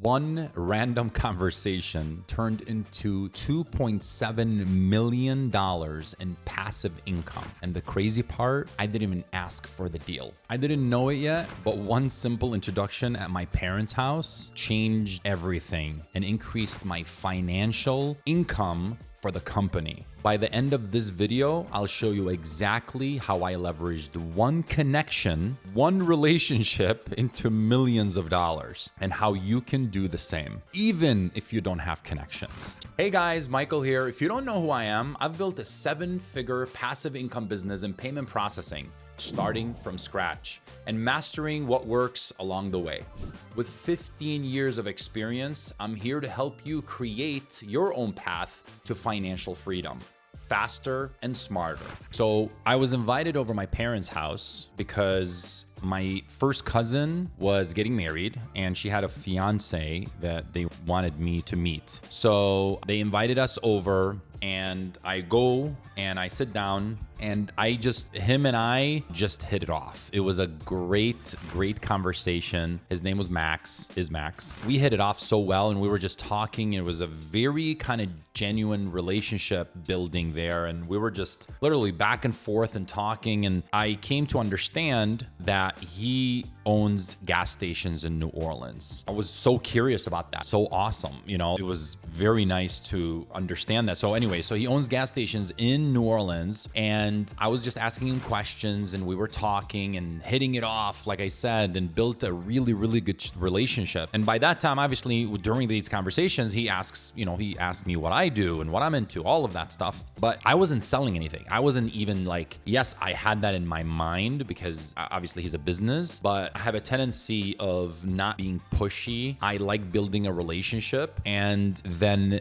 One random conversation turned into $2.7 million in passive income. And the crazy part, I didn't even ask for the deal. I didn't know it yet, but one simple introduction at my parents' house changed everything and increased my financial income for the company. By the end of this video, I'll show you exactly how I leveraged one connection, one relationship into millions of dollars, and how you can do the same, even if you don't have connections. Hey guys, Michael here. If you don't know who I am, I've built a 7-figure passive income business in payment processing, starting from scratch and mastering what works along the way. With 15 years of experience, I'm here to help you create your own path to financial freedom, faster and smarter. So I was invited over my parents' house because my first cousin was getting married and she had a fiance that they wanted me to meet. So they invited us over and I go and I sit down and him and I just hit it off. It was a great conversation. His name was Max, We hit it off so well and we were just talking. It was a very kind of genuine relationship building there. And we were just literally back and forth and talking. And I came to understand that he owns gas stations in New Orleans. I was so curious about that. So awesome. You know, it was very nice to understand that. So anyway, so he owns gas stations in New Orleans and I was just asking him questions and we were talking and hitting it off, like I said, and built a really good relationship. And by that time, obviously, during these conversations, he asked me what I do and what I'm into, all of that stuff. But I wasn't selling anything. I wasn't even like, yes, I had that in my mind because obviously he's a business, but I have a tendency of not being pushy. I like building a relationship and then,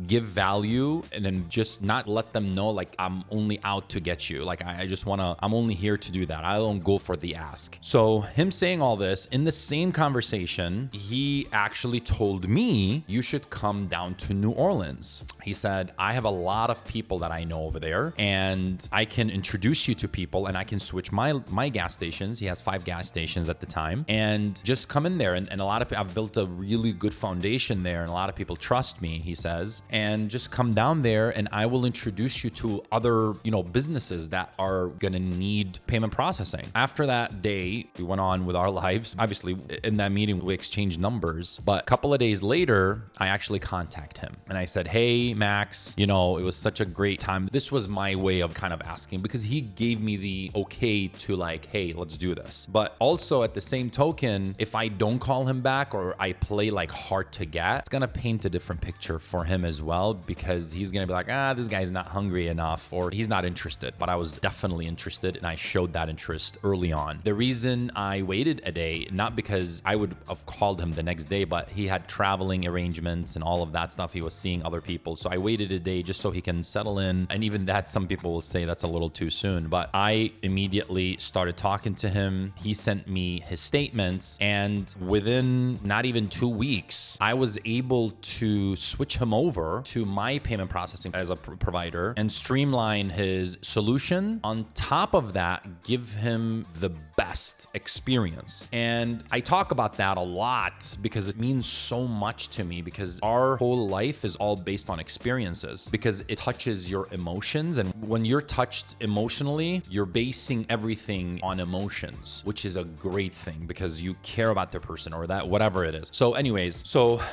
give value and then just not let them know like I'm only out to get you. Like I'm only here to do that. I don't go for the ask. So him saying all this in the same conversation, he actually told me, you should come down to New Orleans. He said, I have a lot of people that I know over there and I can introduce you to people and I can switch my gas stations. He has 5 gas stations at the time and just come in there. And a lot of people, I've built a really good foundation there and a lot of people trust me, he says, and just come down there and I will introduce you to other, businesses that are gonna need payment processing. After that day, we went on with our lives. Obviously, in that meeting, we exchanged numbers, but a couple of days later, I actually contacted him and I said, hey, Max, it was such a great time. This was my way of kind of asking because he gave me the okay to like, hey, let's do this. But also at the same token, if I don't call him back or I play like hard to get, it's gonna paint a different picture for him as well because he's gonna be like, this guy's not hungry enough or he's not interested. But I was definitely interested and I showed that interest early on. The reason I waited a day, not because I would have called him the next day, but he had traveling arrangements and all of that stuff. He was seeing other people. So I waited a day just so he can settle in. And even that, some people will say that's a little too soon, but I immediately started talking to him. He sent me his statements and within not even 2 weeks, I was able to switch him over to my payment processing as a provider and streamline his solution. On top of that, give him the best experience. And I talk about that a lot because it means so much to me because our whole life is all based on experiences because it touches your emotions. And when you're touched emotionally, you're basing everything on emotions, which is a great thing because you care about the person or that, whatever it is. So anyways,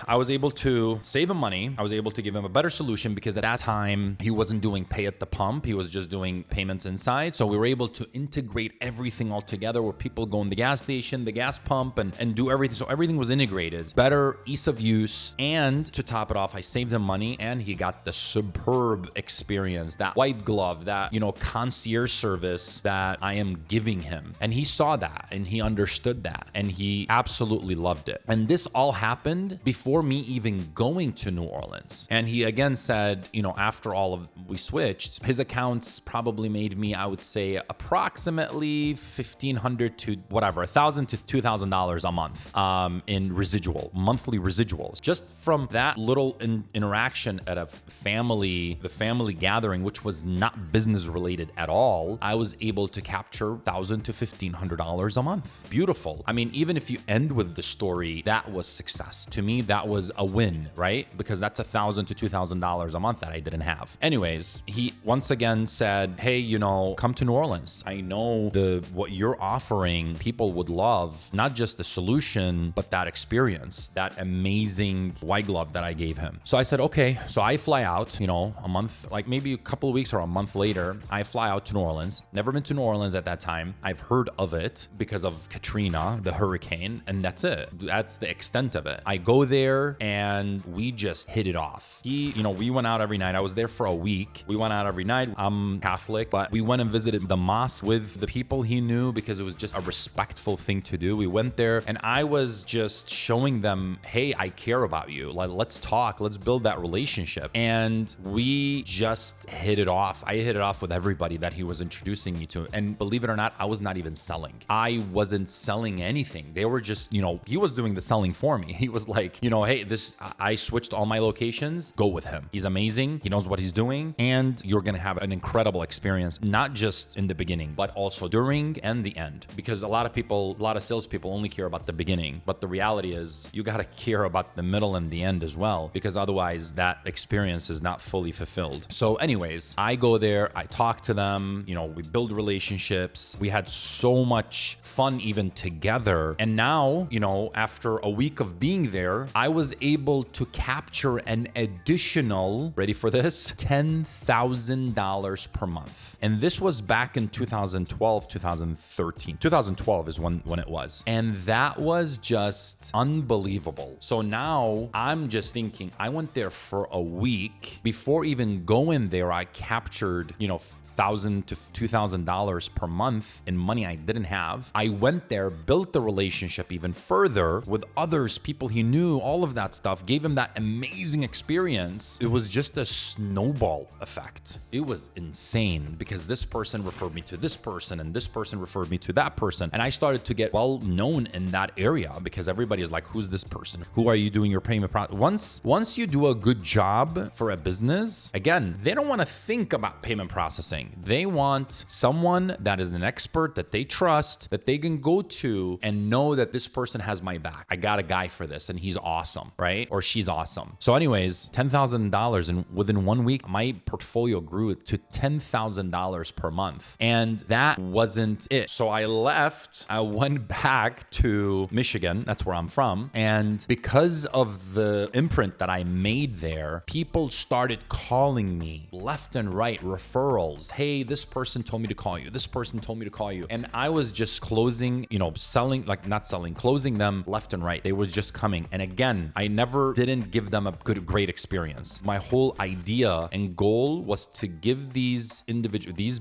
I was able to save him money. I was able to give him a better solution because at that time he wasn't doing pay at the pump. He was just doing payments inside. So we were able to integrate everything all together where people go in the gas station, the gas pump and do everything. So everything was integrated, better ease of use. And to top it off, I saved him money and he got the superb experience, that white glove, that, concierge service that I am giving him. And he saw that and he understood that and he absolutely loved it. And this all happened before me even going to New Orleans. And he again said, after all of we switched, his accounts probably made me, I would say, approximately $1,500 to whatever, $1,000 to $2,000 a month in monthly residuals. Just from that little interaction at the family gathering, which was not business related at all, I was able to capture $1,000 to $1,500 $800 a month. Beautiful. I mean, even if you end with the story, that was success. To me, that was a win, right? Because that's $1,000 to $2,000 a month that I didn't have. Anyways, he once again said, hey, come to New Orleans. I know what you're offering, people would love, not just the solution, but that experience, that amazing white glove that I gave him. So I said, okay. So I fly out, a month, like maybe a couple of weeks or a month later, I fly out to New Orleans. Never been to New Orleans at that time. I've heard of it because of Katrina, the hurricane, and that's it. That's the extent of it. I go there and we just hit it off. We went out every night. I was there for a week. We went out every night. I'm Catholic, but we went and visited the mosque with the people he knew because it was just a respectful thing to do. We went there and I was just showing them, hey, I care about you. Like, let's talk. Let's build that relationship. And we just hit it off. I hit it off with everybody that he was introducing me to. And believe it or not, I was not even selling. I wasn't selling anything. They were just, he was doing the selling for me. He was like, hey, I switched all my locations. Go with him. He's amazing. He knows what he's doing. And you're going to have an incredible experience, not just in the beginning, but also during and the end. Because a lot of salespeople only care about the beginning. But the reality is you got to care about the middle and the end as well, because otherwise that experience is not fully fulfilled. So anyways, I go there, I talk to them, we build relationships. We had so much fun even together. And now, after a week of being there, I was able to capture an additional, ready for this, $10,000 per month. And this was back in 2012, 2013. 2012 is when it was. And that was just unbelievable. So now I'm just thinking, I went there for a week. Before even going there, I captured, $1,000 to $2,000 per month in money I didn't have. I went there, built the relationship even further with others, people he knew, all of that stuff, gave him that amazing experience. It was just a snowball effect. It was insane because this person referred me to this person and this person referred me to that person. And I started to get well known in that area because everybody is like, who's this person? Who are you doing your payment process? Once you do a good job for a business, again, they don't want to think about payment processing. They want someone that is an expert that they trust, that they can go to and know that this person has my back. I got a guy for this and he's awesome, right? Or she's awesome. So anyways, $10,000, and within 1 week, my portfolio grew to $10,000 per month. And that wasn't it. So I left, I went back to Michigan. That's where I'm from. And because of the imprint that I made there, people started calling me left and right, referrals. Hey, this person told me to call you. This person told me to call you. And I was just closing, closing them left and right. They were just coming. And again, I didn't give them a great experience. My whole idea and goal was to give these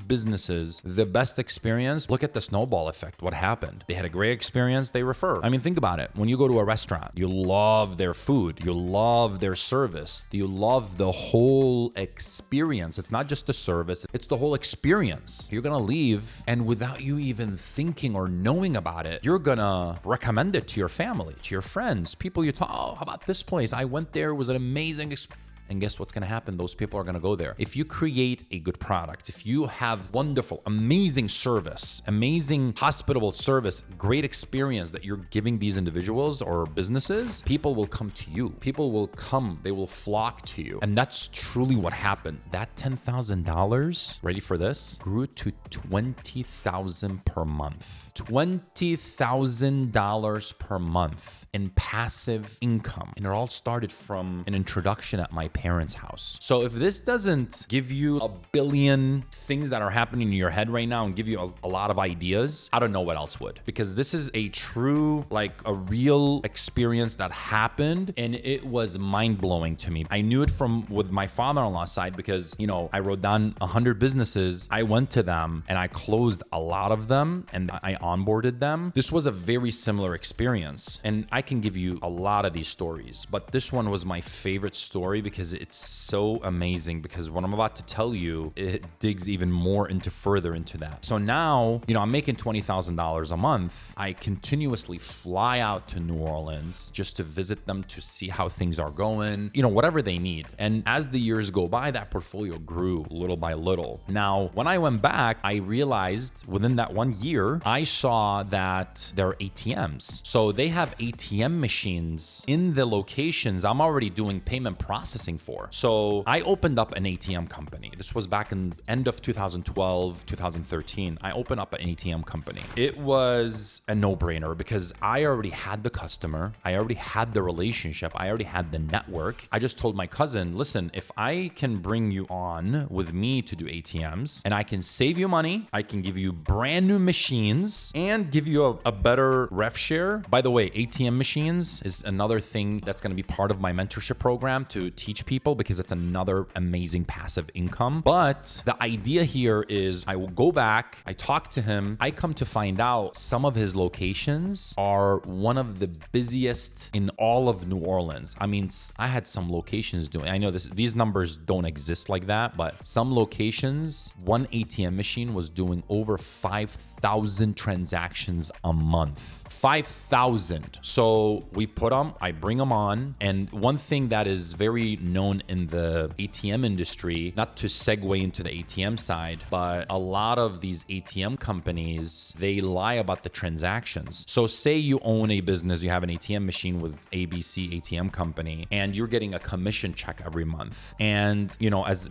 businesses the best experience. Look at the snowball effect. What happened? They had a great experience. They refer. I mean, think about it. When you go to a restaurant, you love their food. You love their service. You love the whole experience. It's not just the service. It's the whole experience. You're going to leave, and without you even thinking or knowing about it, you're going to recommend it to your family, to your friends, people you talk, oh, how about this place? I went there. It was an amazing experience. And guess what's going to happen? Those people are going to go there. If you create a good product, if you have wonderful, amazing service, amazing hospitable service, great experience that you're giving these individuals or businesses, people will come to you. People will come. They will flock to you. And that's truly what happened. That $10,000, ready for this, grew to $20,000 per month. $20,000 per month in passive income. And it all started from an introduction at my parents' house. So if this doesn't give you a billion things that are happening in your head right now and give you a lot of ideas, I don't know what else would. Because this is a true, a real experience that happened, and it was mind-blowing to me. I knew it with my father-in-law's side because, I wrote down 100 businesses. I went to them and I closed a lot of them and I onboarded them. This was a very similar experience. And I can give you a lot of these stories, but this one was my favorite story because it's so amazing, because what I'm about to tell you, it digs even more further into that. So now, I'm making $20,000 a month. I continuously fly out to New Orleans just to visit them, to see how things are going, whatever they need. And as the years go by, that portfolio grew little by little. Now, when I went back, I realized within that 1 year, I saw that there are ATMs. So they have ATM machines in the locations I'm already doing payment processing for. So I opened up an ATM company. This was back in end of 2012, 2013. I opened up an ATM company. It was a no-brainer because I already had the customer. I already had the relationship. I already had the network. I just told my cousin, listen, if I can bring you on with me to do ATMs and I can save you money, I can give you brand new machines and give you a better rev share. By the way, ATM machines is another thing that's going to be part of my mentorship program to teach people because it's another amazing passive income. But the idea here is I will go back, I talk to him, I come to find out some of his locations are one of the busiest in all of New Orleans. I mean, I had some locations doing, I know these numbers don't exist like that, but some locations, one ATM machine was doing over 5,000 transactions a month. 5,000. So we put them, I bring them on. And one thing that is very known in the ATM industry, not to segue into the ATM side, but a lot of these ATM companies, they lie about the transactions. So say you own a business, you have an ATM machine with ABC ATM company, and you're getting a commission check every month. And,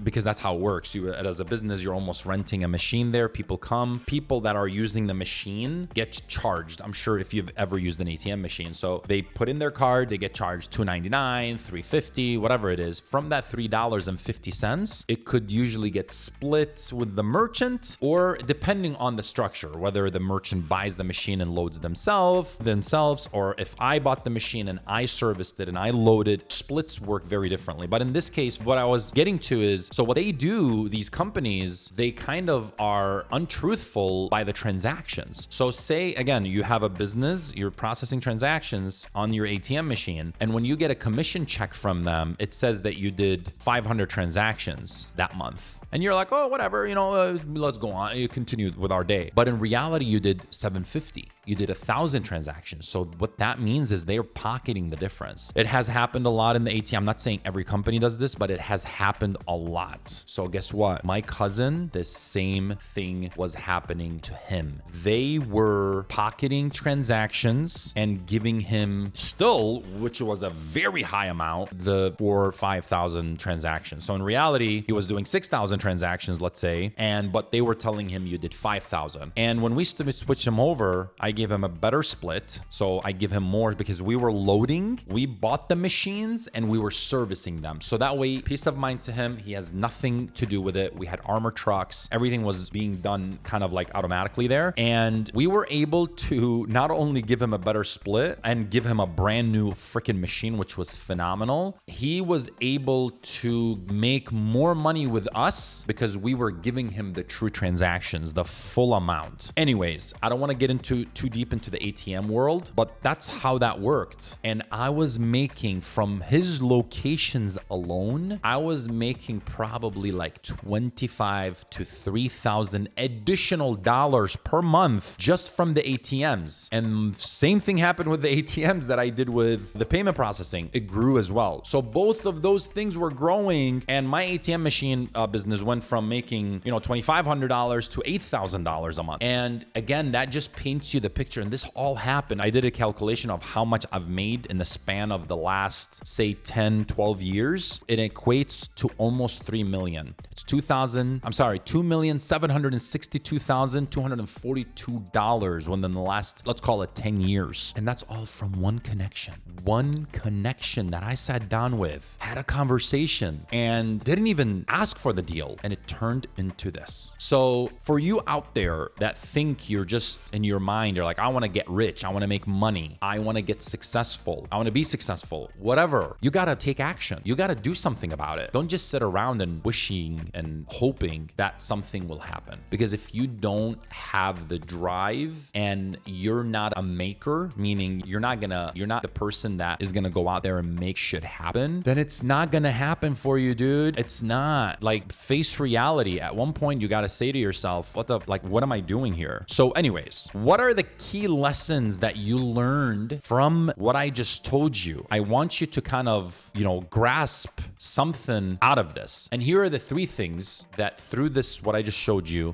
because that's how it works. You, as a business, you're almost renting a machine there. People come, people that are using the machine get charged. I'm sure if you've ever used an ATM machine. So they put in their card, they get charged $2.99, $3.50, whatever it is. From that $3.50, it could usually get split with the merchant, or depending on the structure, whether the merchant buys the machine and loads themselves, or if I bought the machine and I serviced it and I loaded, splits work very differently. But in this case, what I was getting to is, so what they do, these companies, they kind of are untruthful by the transactions. So say, again, you have a business, you're processing transactions on your ATM machine, and when you get a commission check from them, it says that you did 500 transactions that month. And you're like, oh, whatever, let's go on. You continue with our day. But in reality, you did 750. You did 1,000 transactions. So what that means is they're pocketing the difference. It has happened a lot in the ATM. I'm not saying every company does this, but it has happened a lot. So guess what? My cousin, the same thing was happening to him. They were pocketing transactions and giving him still, which was a very high amount, the 4,000 or 5,000 transactions. So in reality, he was doing 6,000 transactions, let's say, but they were telling him you did 5,000. And when we switched him over, I gave him a better split. So I give him more because we were loading, we bought the machines and we were servicing them. So that way, peace of mind to him, he has nothing to do with it. We had armor trucks, everything was being done kind of like automatically there. And we were able to not only give him a better split and give him a brand new freaking machine, which was phenomenal. He was able to make more money with us because we were giving him the true transactions, the full amount. Anyways, I don't want to get into too deep into the ATM world, but that's how that worked. And I was making from his locations alone, I was making probably like 25 to 3,000 additional dollars per month just from the ATMs. And same thing happened with the ATMs that I did with the payment processing. It grew as well. So both of those things were growing, and my ATM machine business went from making, $2,500 to $8,000 a month. And again, that just paints you the picture. And this all happened. I did a calculation of how much I've made in the span of the last, say, 10, 12 years. It equates to almost 3 million. It's $2,762,242 within the last, let's call it 10 years. And that's all from one connection. One connection that I sat down with, had a conversation, and didn't even ask for the deal. And it turned into this. So for you out there that think you're just in your mind, you're like, I want to get rich. I want to make money. I want to get successful. I want to be successful. Whatever. You got to take action. You got to do something about it. Don't just sit around and wishing and hoping that something will happen. Because if you don't have the drive and you're not a maker, meaning you're not the person that is going to go out there and make shit happen, then it's not going to happen for you, dude. It's not. Like, face reality. At one point, you got to say to yourself, what am I doing here? So anyways, what are the key lessons that you learned from what I just told you? I want you to kind of, grasp something out of this. And here are the three things that through this, what I just showed you,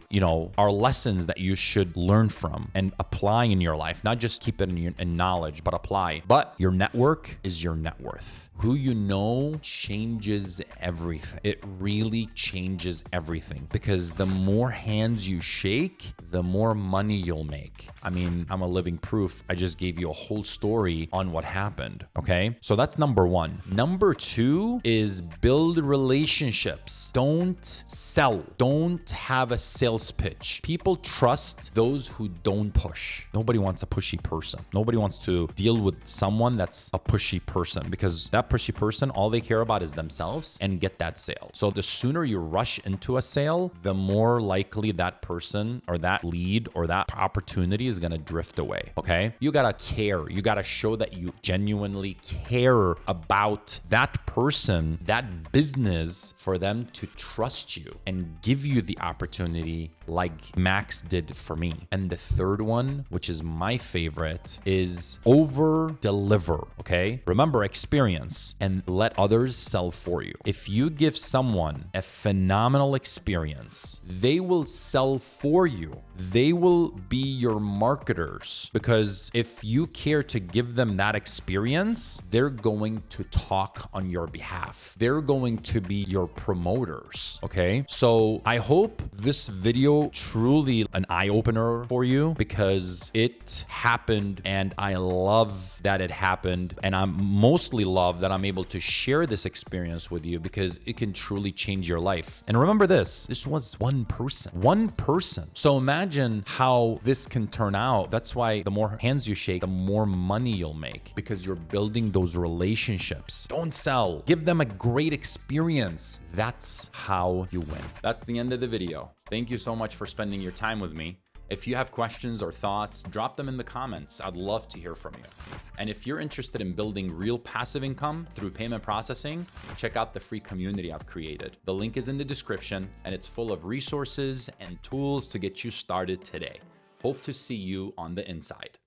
are lessons that you should learn from and apply in your life. Not just keep it in knowledge, but apply. But your network is your net worth. Who you know changes everything. It really changes everything, because the more hands you shake, the more money you'll make. I mean, I'm a living proof. I just gave you a whole story on what happened. Okay. So that's number one. Number two is build relationships. Don't sell. Don't have a sales pitch. People trust those who don't push. Nobody wants a pushy person. Nobody wants to deal with someone that's a pushy person, because that pushy person, all they care about is themselves and get that sale. So the sooner you rush into a sale, the more likely that person or that lead or that opportunity is going to drift away. Okay. You got to care. You got to show that you genuinely care about that person, that business, for them to trust you and give you the opportunity like Max did for me. And the third one, which is my favorite, is over deliver. Okay. Remember, experience, and let others sell for you. If you give someone a phenomenal experience, they will sell for you. They will be your marketers, because if you care to give them that experience, they're going to talk on your behalf. They're going to be your promoters. Okay. So I hope this video truly an eye-opener for you, because it happened and I love that it happened. And I'm mostly love that I'm able to share this experience with you, because it can truly change your life. And remember this was one person. So imagine how this can turn out. That's why the more hands you shake, the more money you'll make, because you're building those relationships. Don't sell. Give them a great experience. That's how you win. That's the end of the video. Thank you so much for spending your time with me. If you have questions or thoughts, drop them in the comments. I'd love to hear from you. And if you're interested in building real passive income through payment processing, check out the free community I've created. The link is in the description, and it's full of resources and tools to get you started today. Hope to see you on the inside.